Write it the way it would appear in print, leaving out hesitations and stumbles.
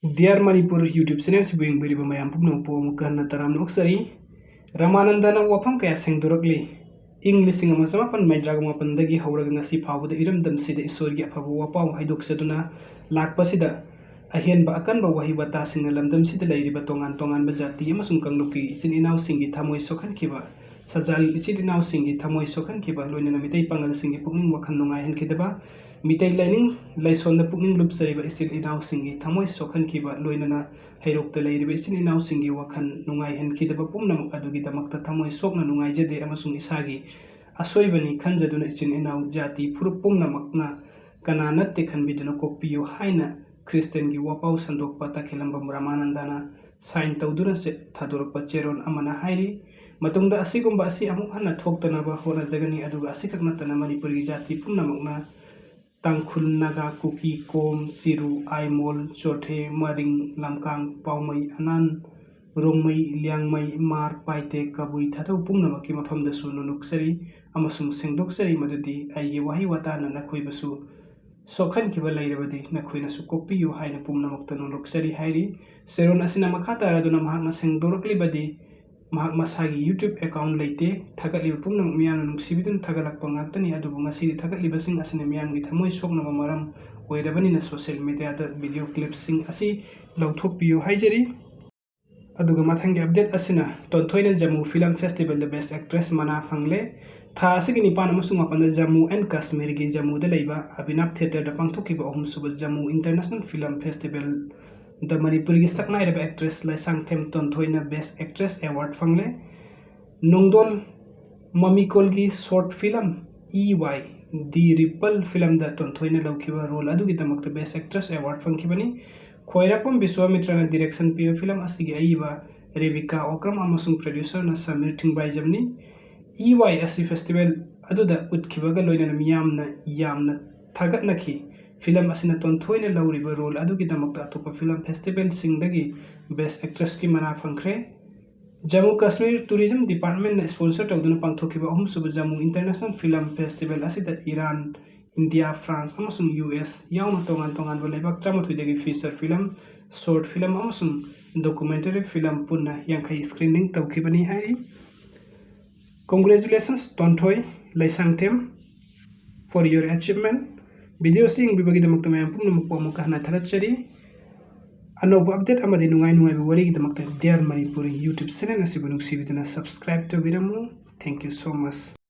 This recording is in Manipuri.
Dear Manipur YouTube channel si buing biri bamayam pupno po mukan taram noksari Ramanandana wafam kaya sengdorokli English nga masama pan maidrag mapan dagi hauraga ngasi phawda iram dam sida isorgi afabu wapaw haidok saduna lakpa sida ahen ba akan ba wahi bata singa lamdam sida lairiba tongan ba jati amasung kangluki isin inaw singi thamoi sokhan kiba sajal isin inaw singi thamoi sokhan kiba loinana mitai pangal singi pukning wakhan nungai hen kidaba mitai lining laisonda pukning lupsariba isin inaw singi thamoi sokhan kiba loinana hairokta lairiba isin inaw singi wakhan nungai hen kidaba pumnamuk adugi damakta thamoi sokna nungai jade amasung isagi asoibani khanjaduna isin inaw jati phurup pumnamakna kana natte khanbiduna kokpiyo haina Christian gi wapaw sandokpa takhelamba Ramanandana sign tawduna se thadorpa cheron amana hairi matungda asigumba asi amuk hanna thoktanaba hona jagani aduga asikaknatana Manipur gi jati pumnamakna Tangkhul Naga Kuki Kom Siru Aimol Chothe Maring Lamkang Paumai Anan Rongmai Liangmai Mar Paite Kabui Thatau Pumnamaki mafamda su nunuksari amasung sengdoksari madudi aigi wahi watana nakhoibasu sokhan kiba lairabadi nakhoina su kopiyu haina pumnamakta nunuksari hairi seron asina makhata raduna mahakna sengdoraklibadi mahak masagi YouTube account leite thagatliba pumnamuk miyamna nuksibidun thagalakpa ngaktani adubu ngasidi thagatliba asina miyamgi thamoi soknaba maram oirabanina social media da video clips asi lauthokpiyu haijari aduga mathangi update asina tonthoina Jammu Film Festival the best actress mana fangle tha asigi nipan amasung mapanda Jammu and Kashmir gi Jammu da leiba Abhinav Theatre da pangthokiba ahum suba Jammu International Film Festival the Manipur gi saknai reba actress Laisang Them tonthoina best actress award fangle Nongdol Mamikol gi short film EY the Ripple film da tonthoina laukiba role adugi damakta best actress award fangkibani Khoirakpam Biswamitra direction piyo film asigi aiba Rebecca Okram amasung producer na Samir Thingbai jamni EY asi festival aduda utkibaga loinana miyamna yamna thagatnaki film asina tonthoina lauriba role adugi damakta atopa film festival singdagi best actress ki mana phangkhre Jammu Kashmir Tourism Department na sponsor tawduna pangthokiba ahum suba Jammu International Film Festival asida Iran India France amasung US yauna tongan balaibak tramathuidagi feature film short film amasung documentary film punna yankhai screening tawkhibani hai congratulations Tonthoi Laisang Them for your achievement video sing bibagi damakta mayam pumna mukpa mukahna tharatchari anoba update amadi nungai wari gi damakta Dear Manipur YouTube channel asibu nuksibiduna subscribe to biramu thank you so much